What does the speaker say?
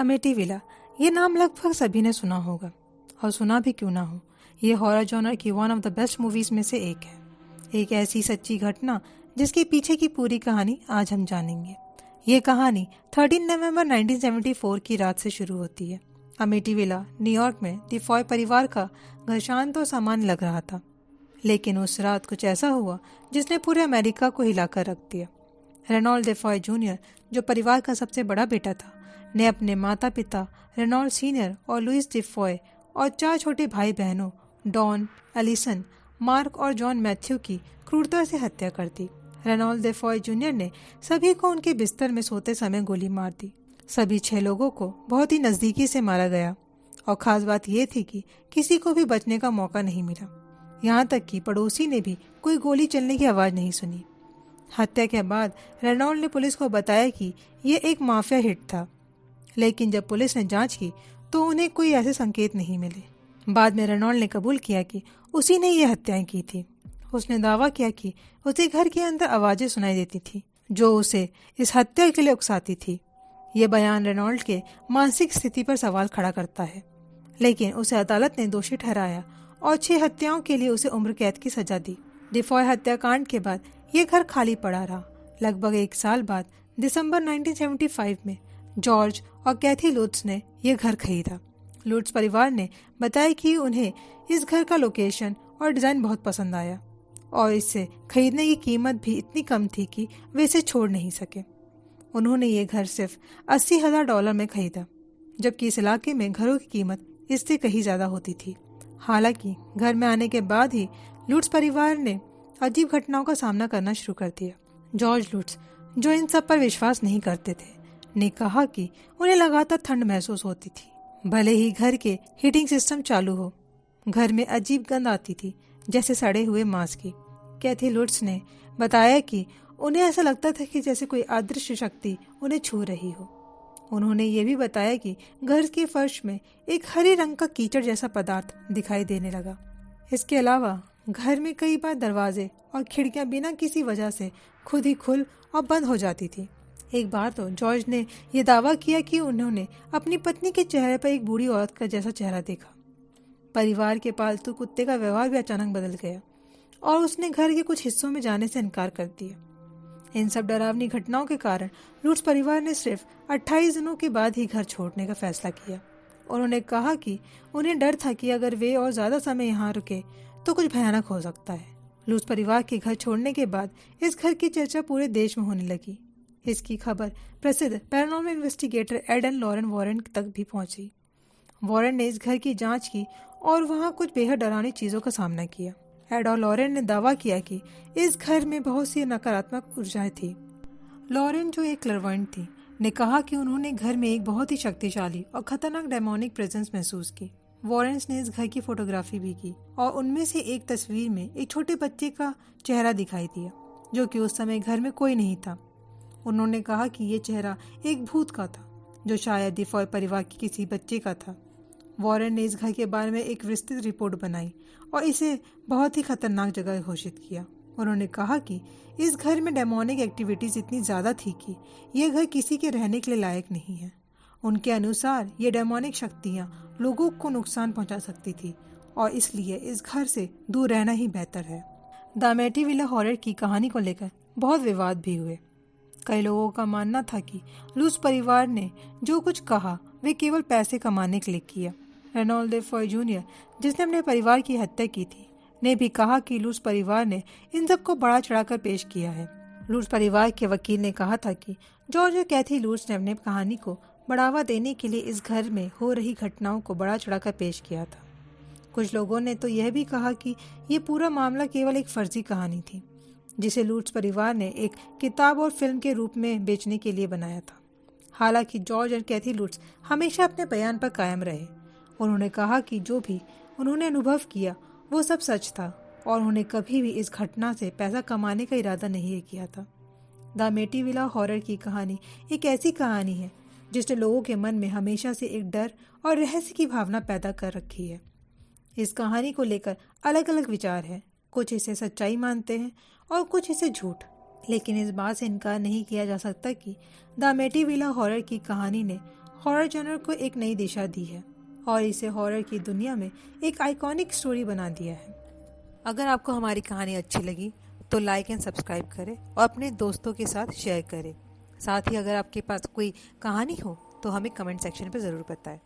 अमेटिविला, ये नाम लगभग सभी ने सुना होगा, और सुना भी क्यों ना हो, ये हॉरर जॉनर की one of the best movies में से एक है। एक ऐसी सच्ची घटना जिसके पीछे की पूरी कहानी आज हम जानेंगे। ये कहानी 13 नवंबर 1974 की रात से शुरू होती है। अमेटिविला, न्यूयॉर्क में डिफॉय परिवार का घर शांत और सामान्य लग रहा था, लेकिन उस रात कुछ ऐसा हुआ जिसने पूरे अमेरिका को हिलाकर रख दिया। रेनॉल्ड डिफॉय जूनियर, जो परिवार का सबसे बड़ा बेटा था, ने अपने माता पिता रेनॉल्ड सीनियर और लुइस डिफॉय और 4 छोटे भाई बहनों डॉन, एलिसन, मार्क और जॉन मैथ्यू की क्रूरता से हत्या कर दी। रेनॉल्ड डिफॉय जूनियर ने सभी को उनके बिस्तर में सोते समय गोली मार दी। सभी 6 लोगों को बहुत ही नजदीकी से मारा गया, और खास बात यह थी कि किसी को भी बचने का मौका नहीं मिला। यहाँ तक कि पड़ोसी ने भी कोई गोली चलने की आवाज नहीं सुनी। हत्या के बाद रेनॉल्ड ने पुलिस को बताया कि यह एक माफिया हिट था, लेकिन जब पुलिस ने जांच की तो उन्हें कोई ऐसे संकेत नहीं मिले। बाद में रेनॉल्ड ने कबूल किया कि उसी ने ये हत्याएं की थी। उसने दावा किया कि उसे घर के अंदर आवाजें सुनाई देती थी जो उसे इस हत्या के लिए उकसाती थी। ये बयान रेनॉल्ड के मानसिक स्थिति पर सवाल खड़ा करता है, लेकिन उसे अदालत ने दोषी ठहराया और 6 हत्याओं के लिए उसे उम्र कैद की सजा दी। डिफॉय हत्याकांड के बाद ये घर खाली पड़ा रहा। लगभग 1 साल बाद दिसंबर 1975 में जॉर्ज और कैथी लुट्स ने यह घर खरीदा। लुट्स परिवार ने बताया कि उन्हें इस घर का लोकेशन और डिजाइन बहुत पसंद आया, और इसे खरीदने की कीमत भी इतनी कम थी कि वे इसे छोड़ नहीं सके। उन्होंने ये घर सिर्फ $80,000 में खरीदा, जबकि इस इलाके में घरों की कीमत इससे कहीं ज्यादा होती थी। हालांकि घर में आने के बाद ही लुट्स परिवार ने अजीब घटनाओं का सामना करना शुरू कर दिया। जॉर्ज लुट्स, जो इन सब पर विश्वास नहीं करते थे, ने कहा कि उन्हें लगातार ठंड महसूस होती थी, भले ही घर के हीटिंग सिस्टम चालू हो। घर में अजीब गंध आती थी, जैसे सड़े हुए मांस की। कैथी लुट्स ने बताया कि उन्हें ऐसा लगता था कि जैसे कोई अदृश्य शक्ति उन्हें छू रही हो। उन्होंने ये भी बताया कि घर के फर्श में एक हरे रंग का कीचड़ जैसा पदार्थ दिखाई देने लगा। इसके अलावा घर में कई बार दरवाजे और खिड़कियां बिना किसी वजह से खुद ही खुल और बंद हो जाती थी। एक बार तो जॉर्ज ने यह दावा किया कि उन्होंने अपनी पत्नी के चेहरे पर एक बूढ़ी औरत का जैसा चेहरा देखा। परिवार के पालतू कुत्ते का व्यवहार भी अचानक बदल गया, और उसने घर के कुछ हिस्सों में जाने से इनकार कर दिया। इन सब डरावनी घटनाओं के कारण लुट्स परिवार ने सिर्फ 28 दिनों के बाद ही घर छोड़ने का फैसला किया। उन्होंने कहा कि उन्हें डर था कि अगर वे और ज्यादा समय यहाँ रुके तो कुछ भयानक हो सकता है। लुट्स परिवार के घर छोड़ने के बाद इस घर की चर्चा पूरे देश में होने लगी। इसकी खबर प्रसिद्ध paranormal investigator Ed and Lorraine Warren तक भी पहुंची। वॉरेन ने इस घर की जांच की और वहां कुछ बेहद डरावनी चीजों का सामना किया। एड और लॉरेन ने दावा किया कि इस घर में बहुत सी नकारात्मक ऊर्जाएं थी। लॉरेन, जो एक क्लरवॉयंट थी, ने कहा कि उन्होंने घर में एक बहुत ही शक्तिशाली और खतरनाक डेमोनिक प्रेजेंस महसूस की। वॉरेन्स ने इस घर की फोटोग्राफी भी की, और उनमें से एक तस्वीर में एक छोटे बच्चे का चेहरा दिखाई दिया, जो कि उस समय घर में कोई नहीं था। उन्होंने कहा कि ये चेहरा एक भूत का था, जो शायद डिफॉय परिवार के किसी बच्चे का था। वॉरेन ने इस घर के बारे में एक विस्तृत रिपोर्ट बनाई और इसे बहुत ही खतरनाक जगह घोषित किया। उन्होंने कहा कि इस घर में डेमोनिक एक्टिविटीज इतनी ज्यादा थी कि यह घर किसी के रहने के लिए लायक नहीं है। उनके अनुसार ये डेमोनिक शक्तियां लोगों को नुकसान पहुंचा सकती थी, और इसलिए इस घर से दूर रहना ही बेहतर है। द अमेटिविला हॉरर की कहानी को लेकर बहुत विवाद भी हुए। कई लोगों का मानना था कि लुट्स परिवार ने जो कुछ कहा वे केवल पैसे कमाने के लिए किया। रेनॉल्ड डिफॉय जूनियर, जिसने अपने परिवार की हत्या की थी, ने भी कहा कि लुट्स परिवार ने इन सब को बढ़ा चढ़ाकर पेश किया है। लुट्स परिवार के वकील ने कहा था कि जॉर्ज और कैथी लुट्स ने अपनी कहानी को बढ़ावा देने के लिए इस घर में हो रही घटनाओं को बढ़ा चढ़ाकर पेश किया था। कुछ लोगों ने तो यह भी कहा कि ये पूरा मामला केवल एक फर्जी कहानी थी, जिसे लुट्स परिवार ने एक किताब और फिल्म के रूप में बेचने के लिए बनाया था। हालांकि जॉर्ज और कैथी लुट्स हमेशा अपने बयान पर कायम रहे। उन्होंने कहा कि जो भी उन्होंने अनुभव किया वो सब सच था, और उन्होंने कभी भी इस घटना से पैसा कमाने का इरादा नहीं किया था। द अमेटिविला हॉरर की कहानी एक ऐसी कहानी है जिसने लोगों के मन में हमेशा से एक डर और रहस्य की भावना पैदा कर रखी है। इस कहानी को लेकर अलग अलग विचार हैं। कुछ इसे सच्चाई मानते हैं और कुछ इसे झूठ, लेकिन इस बात से इनकार नहीं किया जा सकता कि द अमेटिविला हॉरर की कहानी ने हॉरर जॉनर को एक नई दिशा दी है और इसे हॉरर की दुनिया में एक आइकॉनिक स्टोरी बना दिया है। अगर आपको हमारी कहानी अच्छी लगी तो लाइक एंड सब्सक्राइब करें और अपने दोस्तों के साथ शेयर करें। साथ ही अगर आपके पास कोई कहानी हो तो हमें कमेंट सेक्शन पर ज़रूर बताएं।